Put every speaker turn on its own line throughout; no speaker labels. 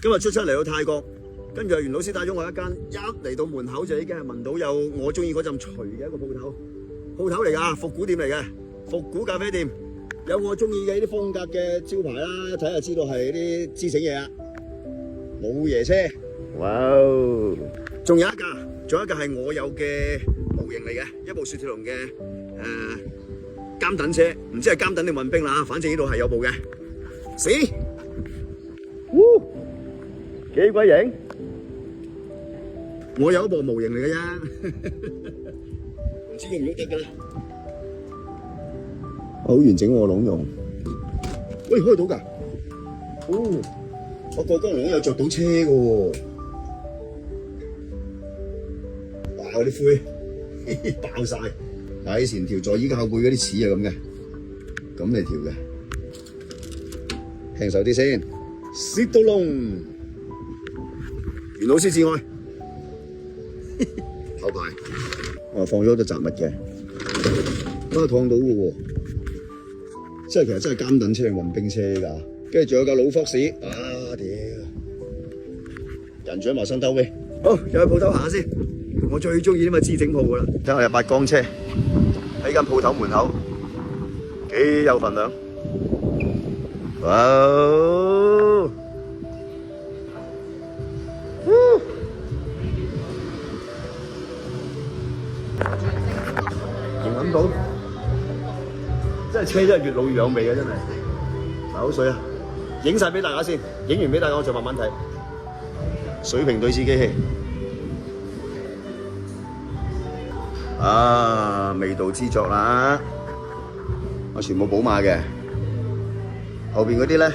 今日出嚟到泰國，跟住袁老師帶咗我一間，一嚟到門口就已經係聞到有我中意嗰陣除嘅一個鋪頭，鋪頭嚟㗎，復古店嚟嘅，復古咖啡店，有我中意嘅呢啲風格嘅招牌啦，睇下知道係啲知醒嘢啊，老爺車，哇哦，仲有一架係我有嘅模型嚟嘅，一部雪鐵龍嘅監躉車，唔知係監躉定運兵啦，反正呢度係有部嘅，死，幾鬼型！我有一部模型嚟嘅啫，唔知用唔用得㗎啦。好完整喎，籠用。喂，開到㗎？哦，我過江籠有着到車嘅喎。哇！嗰啲灰爆晒。嗱，以前條座椅嘅後背嗰啲齒啊咁嘅，咁嚟調嘅。輕手啲先，蝕到窿。袁老師至愛。後排，我放咗好多雜物嘅，都係燙到嘅喎。即係其實真係監躉車定運兵車㗎。跟住仲有架老福士，啊屌！人長埋身兜嘅。好，入去鋪頭行下先。我最中意啲咁嘅資整鋪㗎啦。睇下有八缸車喺間鋪頭門口，幾有份量。哇哦！諗到，真係車真係越老越有味嘅，真係。流口水啊！影晒俾大家先，影完俾大家我就慢慢睇。水平對峙機器，啊，味道之作啦！我全部寶馬嘅，後邊嗰啲咧，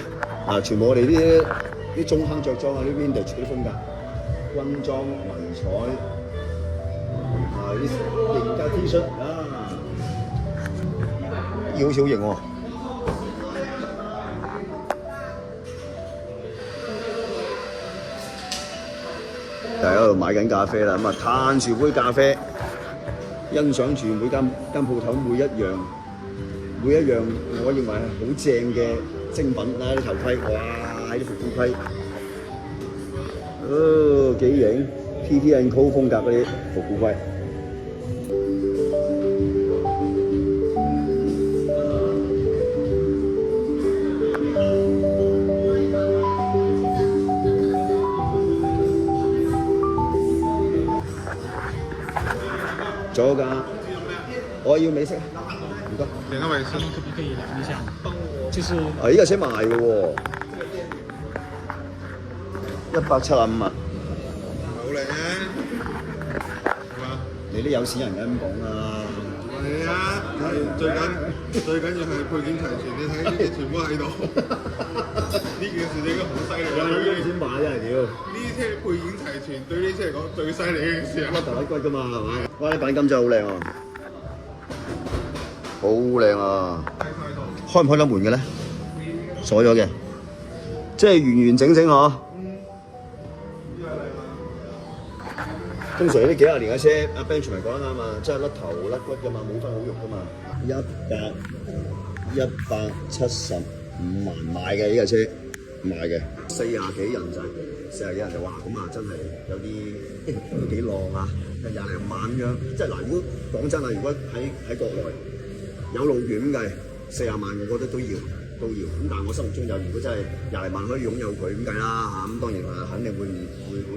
全部我哋啲中坑着裝啊，啲 vintage 啲風格，軍裝迷彩，啲型格 T 恤啊！好似好型喎！大家喺度買緊咖啡啦，咁啊嘆住杯咖啡，欣賞住每間鋪頭每一樣我認為係好正嘅精品啦，啲頭盔，哇！啲復古盔，幾型 ！PT& Co 風格嗰啲復古盔。仲有㗎，我要美式，唔該。
兩個美式，可不可以量一下？幫我就是。
呢架車賣嘅喎，175萬。
好靚啊！係嘛？
你啲有錢人咁講啊！
係啊，最緊要係配件齊全，你睇呢啲全部喺度。呢件事應該好犀利。有幾錢買真係屌！呢啲車配件齊全，對呢啲車嚟講最犀利嘅件事啊！
甩頭甩骨㗎嘛，係咪？哇！啲鈑金真係好靚啊！好靚啊！開唔開得門嘅咧？鎖咗嘅，即係完完整整嗬。通常呢幾廿年嘅車，阿 Bench 咪講得啱啊，真係甩頭甩骨㗎嘛，冇分好肉㗎嘛。175萬買嘅呢架車，買嘅40幾人仔，40幾人就哇咁啊，真係有啲都幾浪啊，20零萬咁樣。即係嗱，如果講真啊，如果喺國內有路權咁計，40萬我覺得都要。咁但係我心目中有，如果真係20零萬可以擁有佢咁計啦嚇，咁當然肯定會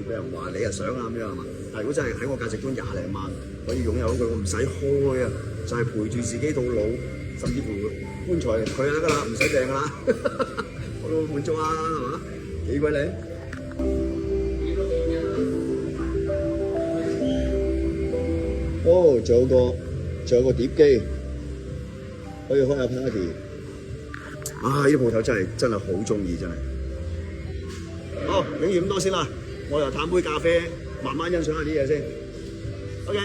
俾人話你想啊咁樣係嘛？但係如果真係喺我價值觀20零萬可以擁有佢，我唔使開啊，就係陪住自己到老，甚至乎棺材佢就得㗎啦，唔使訂㗎啦，我都滿足啊，係嘛？幾鬼靚！哦，仲有個碟機，可以開下 party。啊！呢啲鋪頭真係好中意，真係。好，影完咁多先啦，我又嘆杯咖啡，慢慢欣賞下啲嘢先。OK。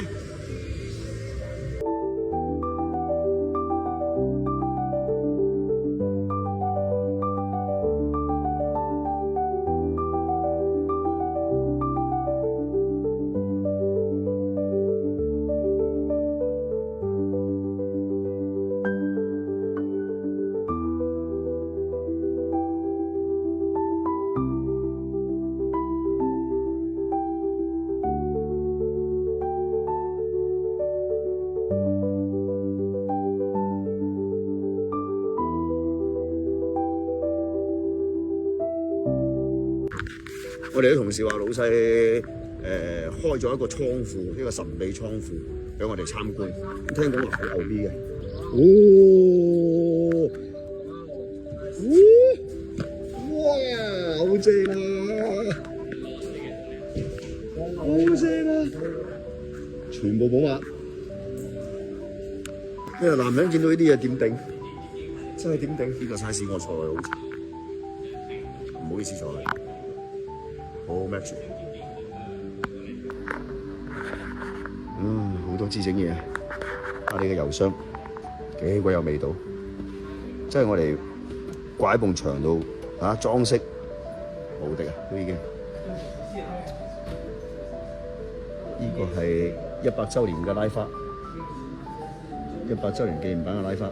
我哋啲同事話老細開咗一個倉庫，一個神秘倉庫俾我哋參觀。聽講話好牛逼嘅。哇！好正啊！好正啊！全部寶馬。呢個男人見到呢啲嘢點頂？真係點頂？呢個 size 我坐嘅好似，唔好意思坐嘅，好 match。好多支整嘢，你嘅郵箱幾鬼有味道，即係我哋掛喺埲牆度裝飾無敵啊！都已經。呢個係100週年嘅拉花，100週年紀念版嘅拉花，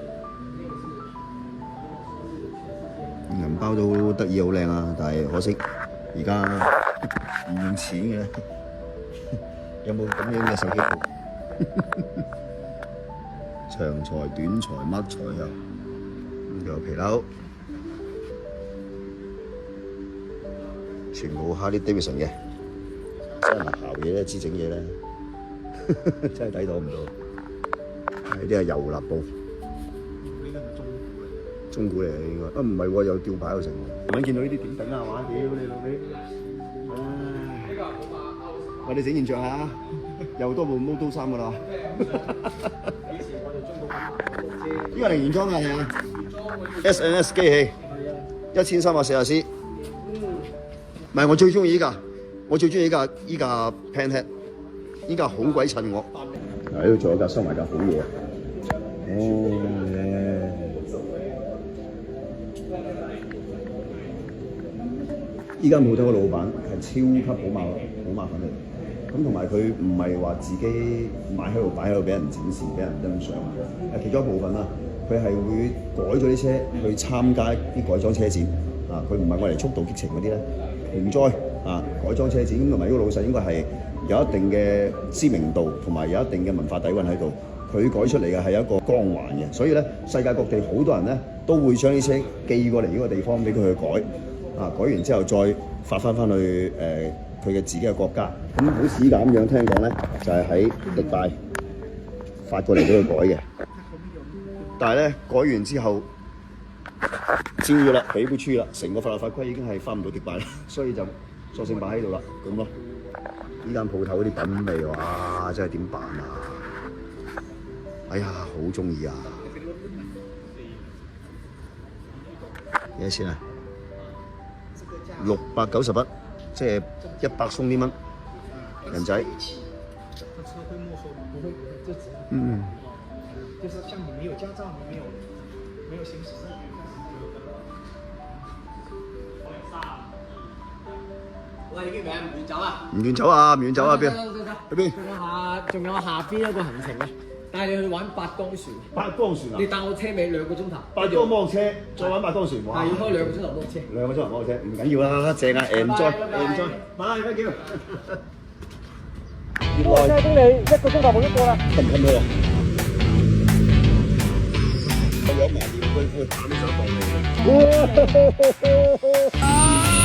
銀包都得意好靚啊！但係可惜而家唔用錢嘅，有冇咁樣嘅手機部？長財短財乜財有？咁就皮褸，全部 Harley Davidson 嘅。真係姣嘢咧，支整嘢咧，真係抵擋唔到。呢啲係遊立布，中古嚟嘅應該。唔係喎，有吊牌喺度成。咁見到呢啲點頂啊嘛？屌你老味！我哋整現象下，又多部 Model 3㗎啦。呢個係原裝㗎係啊 ，SNS 機器，1340C。唔係我最中意呢架。我最中意依架 Panhead， 依架好鬼襯我。嗱，呢度仲有架收埋架好嘢。依間鋪頭嘅老闆係超級寶馬粉嚟，咁同埋佢唔係話自己買喺度擺喺度俾人展示、俾人欣賞。其中一部分啦，佢係會改咗啲車去參加啲改裝車展。佢唔係我嚟速度激情嗰啲咧，盆栽。改裝車展咁，同埋呢個老細應該係有一定嘅知名度，同埋有一定嘅文化底蘊喺度。佢改出嚟嘅係一個光環嘅，所以咧世界各地好多人咧都會將啲車寄過嚟呢個地方俾佢去改。改完之後再發翻去佢嘅自己嘅國家。咁好似咁樣聽講咧，就係喺迪拜發過嚟俾佢改嘅。但係咧改完之後，招咗啦，俾杯吹啦，成個法律法規已經係翻唔到迪拜啦，所以就索性擺喺度啦，咁咯。呢間鋪頭啲品味，哇，真係點辦啊？哎呀，好中意啊！幾多錢啊？691，即係100鬆啲蚊，人仔。
就是像你沒有駕照，你沒有行駛證。喂，你叫咩？唔願走啊？
唔願走啊！唔願走啊！邊？去邊？
仲有下邊一個行程嘅，帶你去玩八江船。
八江船啊！
你帶我車尾2個鐘頭。八
江摩托車，再玩八江船，哇！
係要開2個鐘頭摩托車。
2個鐘頭摩托車，唔緊要啦，正啊 ，enjoy。拜拜，叫。
摩托車經理1個鐘頭冇1個啦。
近唔近喎？我有埋點會打呢首歌嚟嘅。